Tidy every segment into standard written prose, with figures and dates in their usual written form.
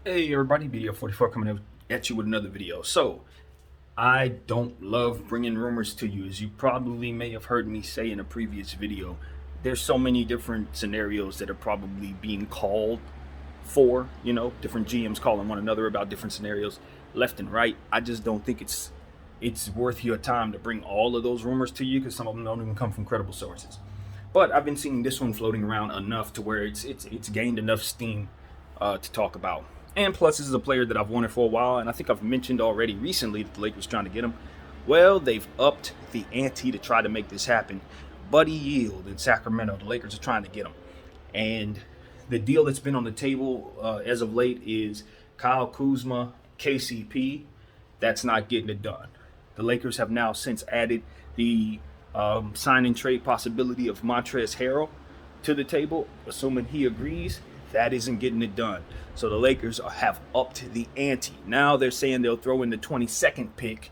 Hey everybody, video 44 coming at you with another video. So, I don't love bringing rumors to you. As you probably may have heard me say in a previous video, there's so many different scenarios that are probably being called for, different GMs calling one another about different scenarios left and right. I just don't think it's worth your time to bring all of those rumors to you because some of them don't even come from credible sources. But I've been seeing this one floating around enough to where it's gained enough steam to talk about. And plus, this is a player that I've wanted for a while, and I think I've mentioned already recently that the Lakers trying to get him. Well, they've upped the ante to try to make this happen. Buddy Hield in Sacramento, the Lakers are trying to get him. And the deal that's been on the table as of late is Kyle Kuzma, KCP. That's not getting it done. The Lakers have now since added the sign and trade possibility of Montrezl Harrell to the table, assuming he agrees. That isn't getting it done. So the Lakers have upped the ante. Now they're saying they'll throw in the 22nd pick,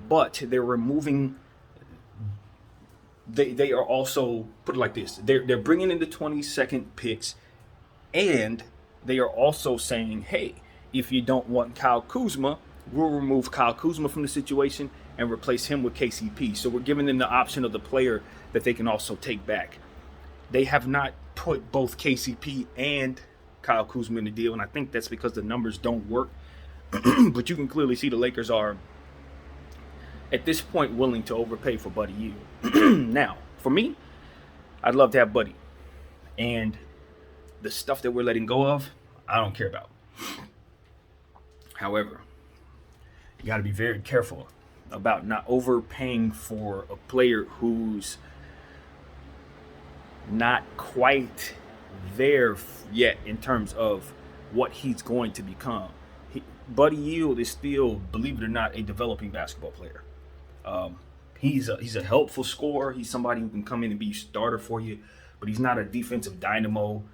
but they're removing. They are also, put it like this, they're bringing in the 22nd picks, and they are also saying, hey, if you don't want Kyle Kuzma, we'll remove Kyle Kuzma from the situation and replace him with KCP. So we're giving them the option of the player that they can also take back. They have not put both KCP and Kyle Kuzma in the deal, and I think that's because the numbers don't work. But you can clearly see the Lakers are, at this point, willing to overpay for Buddy Hield. Now, for me, I'd love to have Buddy. And the stuff that we're letting go of, I don't care about. However, you got to be very careful about not overpaying for a player who's not quite there yet in terms of what he's going to become. Buddy Hield is still, believe it or not, a developing basketball player. He's a helpful scorer. He's somebody who can come in and be a starter for you, but he's not a defensive dynamo.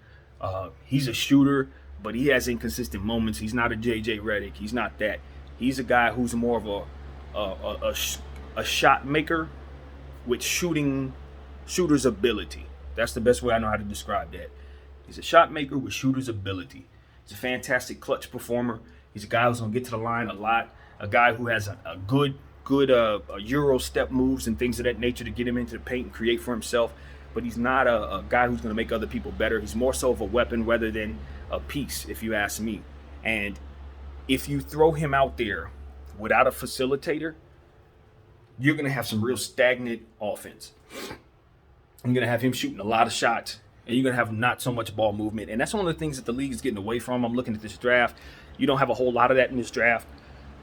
He's a shooter, but he has inconsistent moments. He's not a JJ Redick. He's not that. He's a guy who's more of a shot maker with shooter's ability. That's the best way I know how to describe that. He's a shot maker with shooter's ability. He's a fantastic clutch performer. He's a guy who's going to get to the line a lot. A guy who has a good Euro step moves and things of that nature to get him into the paint and create for himself. But he's not a guy who's going to make other people better. He's more so of a weapon rather than a piece, if you ask me. And if you throw him out there without a facilitator, you're going to have some real stagnant offense. You're going to have him shooting a lot of shots, and you're going to have not so much ball movement. And that's one of the things that the league is getting away from. I'm looking at this draft. You don't have a whole lot of that in this draft.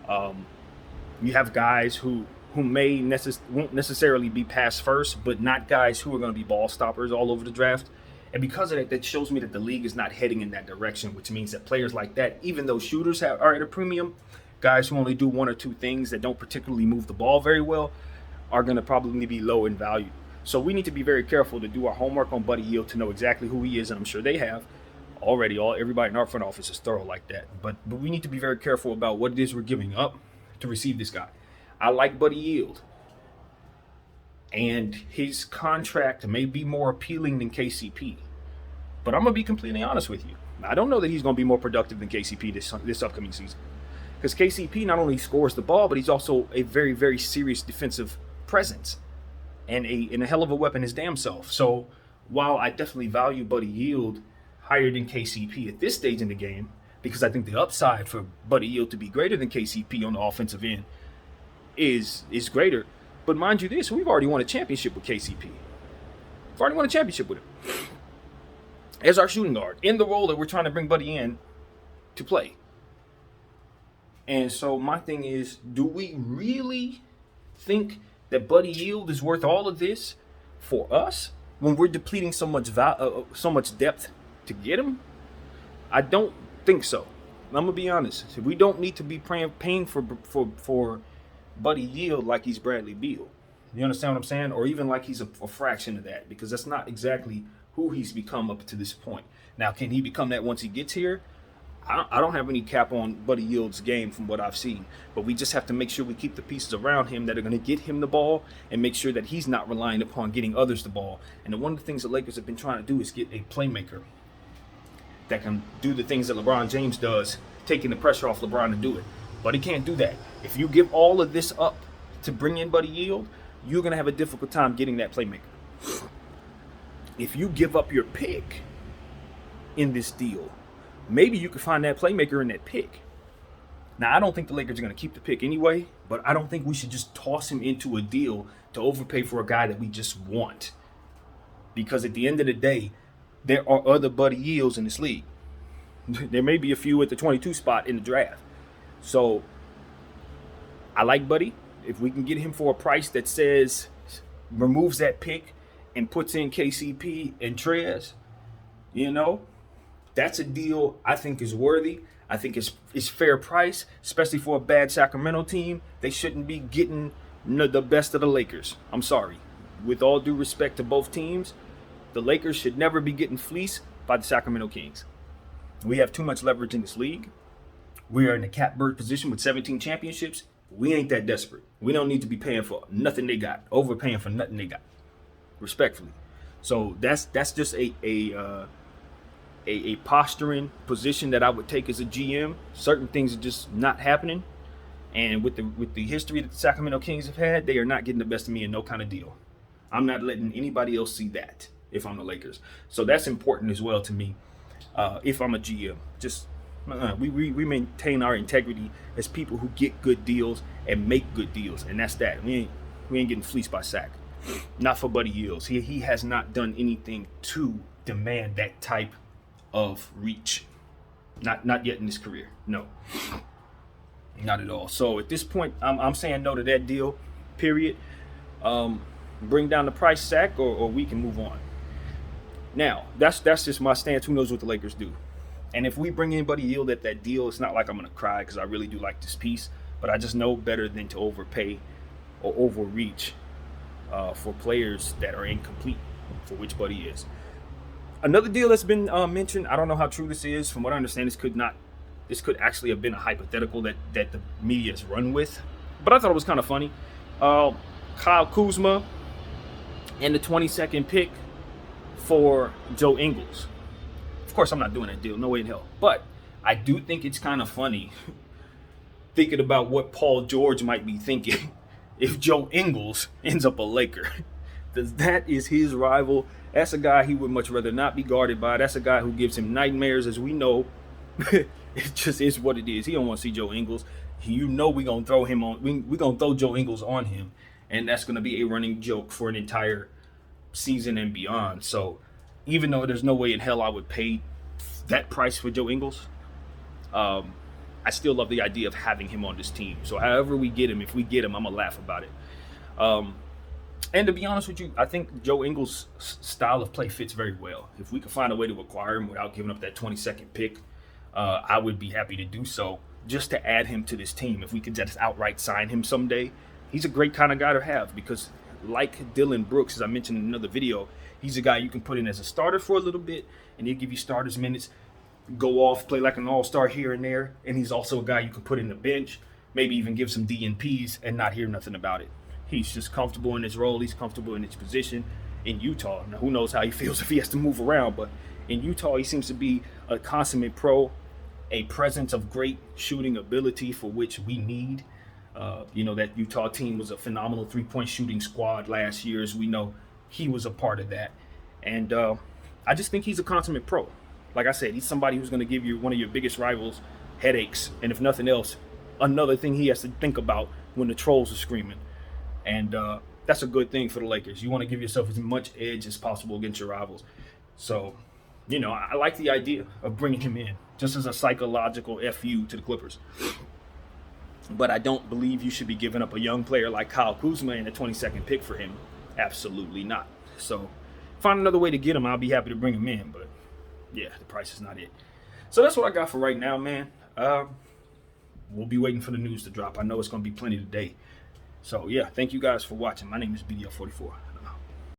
You have guys who won't necessarily be pass first, but not guys who are going to be ball stoppers all over the draft. And because of that, that shows me that the league is not heading in that direction, which means that players like that, even though shooters are at a premium, guys who only do one or two things that don't particularly move the ball very well are going to probably be low in value. So we need to be very careful to do our homework on Buddy Hield to know exactly who he is, and I'm sure they have already. Everybody in our front office is thorough like that. But we need to be very careful about what it is we're giving up to receive this guy. I like Buddy Hield, and his contract may be more appealing than KCP. But I'm going to be completely honest with you. I don't know that he's going to be more productive than KCP this upcoming season. Because KCP not only scores the ball, but he's also a very, very serious defensive presence. And a hell of a weapon his damn self. So while I definitely value Buddy Hield higher than KCP at this stage in the game, because I think the upside for Buddy Hield to be greater than KCP on the offensive end is greater. But mind you this, we've already won a championship with KCP. We've already won a championship with him as our shooting guard in the role that we're trying to bring Buddy in to play. And so my thing is, do we really think that Buddy Hield is worth all of this for us when we're depleting so much depth to get him? I don't think so. I'm gonna be honest. We don't need to be paying for Buddy Hield like he's Bradley Beal. You understand what I'm saying? Or even like he's a fraction of that, because that's not exactly who he's become up to this point. Now, can he become that once he gets here? I don't have any cap on Buddy Hield's game from what I've seen, but we just have to make sure we keep the pieces around him that are going to get him the ball and make sure that he's not relying upon getting others the ball. And one of the things the Lakers have been trying to do is get a playmaker that can do the things that LeBron James does taking the pressure off LeBron to do it. But he can't do that. If you give all of this up to bring in Buddy Hield, you're going to have a difficult time getting that playmaker. If you give up your pick in this deal, maybe you could find that playmaker in that pick. Now, I don't think the Lakers are going to keep the pick anyway, but I don't think we should just toss him into a deal to overpay for a guy that we just want. Because at the end of the day, there are other Buddy Hields in this league. There may be a few at the 22 spot in the draft. So, I like Buddy. If we can get him for a price that says, removes that pick and puts in KCP and Trez, that's a deal I think is worthy. I think it's fair price, especially for a bad Sacramento team. They shouldn't be getting the best of the Lakers. I'm sorry. With all due respect to both teams, the Lakers should never be getting fleeced by the Sacramento Kings. We have too much leverage in this league. We are in a catbird position with 17 championships. We ain't that desperate. We don't need to be paying for nothing they got, overpaying for nothing they got, respectfully. So that's just a posturing position that I would take as a GM. Certain things are just not happening, and with the history that the Sacramento Kings have had, they are not getting the best of me in no kind of deal. I'm not letting anybody else see that if I'm the Lakers. So that's important as well to me. If I'm a GM, just we maintain our integrity as people who get good deals and make good deals, and that's that. We ain't getting fleeced by Sac. Not for Buddy Hield. He has not done anything to demand that type of reach. Not yet in his career. No. Not at all. So at this point, I'm saying no to that deal, period. Bring down the price, Sac, or we can move on. Now, that's just my stance. Who knows what the Lakers do? And if we bring in Buddy Hield at that deal, it's not like I'm going to cry because I really do like this piece. But I just know better than to overpay or overreach for players that are incomplete, for which Buddy is. Another deal that's been mentioned, I don't know how true this is. From what I understand, this could actually have been a hypothetical that the media has run with. But I thought it was kind of funny. Kyle Kuzma and the 22nd pick for Joe Ingles. Of course, I'm not doing that deal. No way in hell. But I do think it's kind of funny thinking about what Paul George might be thinking if Joe Ingles ends up a Laker. That is his rival. That's a guy he would much rather not be guarded by. That's a guy who gives him nightmares, as we know. It just is what it is. He don't want to see Joe Ingles. We're going to throw him on. We're going to throw Joe Ingles on him. And that's going to be a running joke for an entire season and beyond. So even though there's no way in hell I would pay that price for Joe Ingles, I still love the idea of having him on this team. So however we get him, if we get him, I'm going to laugh about it. And to be honest with you, I think Joe Ingles' style of play fits very well. If we could find a way to acquire him without giving up that 22nd pick, I would be happy to do so just to add him to this team. If we could just outright sign him someday, he's a great kind of guy to have because like Dylan Brooks, as I mentioned in another video, he's a guy you can put in as a starter for a little bit and he'll give you starters minutes, go off, play like an all-star here and there. And he's also a guy you can put in the bench, maybe even give some DNPs and not hear nothing about it. He's just comfortable in his role. He's comfortable in his position in Utah. Now, who knows how he feels if he has to move around, but in Utah, he seems to be a consummate pro, a presence of great shooting ability for which we need. That Utah team was a phenomenal three-point shooting squad last year. As we know, he was a part of that. And I just think he's a consummate pro. Like I said, he's somebody who's going to give you one of your biggest rivals headaches. And if nothing else, another thing he has to think about when the trolls are screaming. And that's a good thing for the Lakers. You want to give yourself as much edge as possible against your rivals. So, I like the idea of bringing him in just as a psychological FU to the Clippers. But I don't believe you should be giving up a young player like Kyle Kuzma and a 22nd pick for him. Absolutely not. So, find another way to get him. I'll be happy to bring him in. But, yeah, the price is not it. So, that's what I got for right now, man. We'll be waiting for the news to drop. I know it's going to be plenty today. So, yeah, thank you guys for watching. My name is BDL44.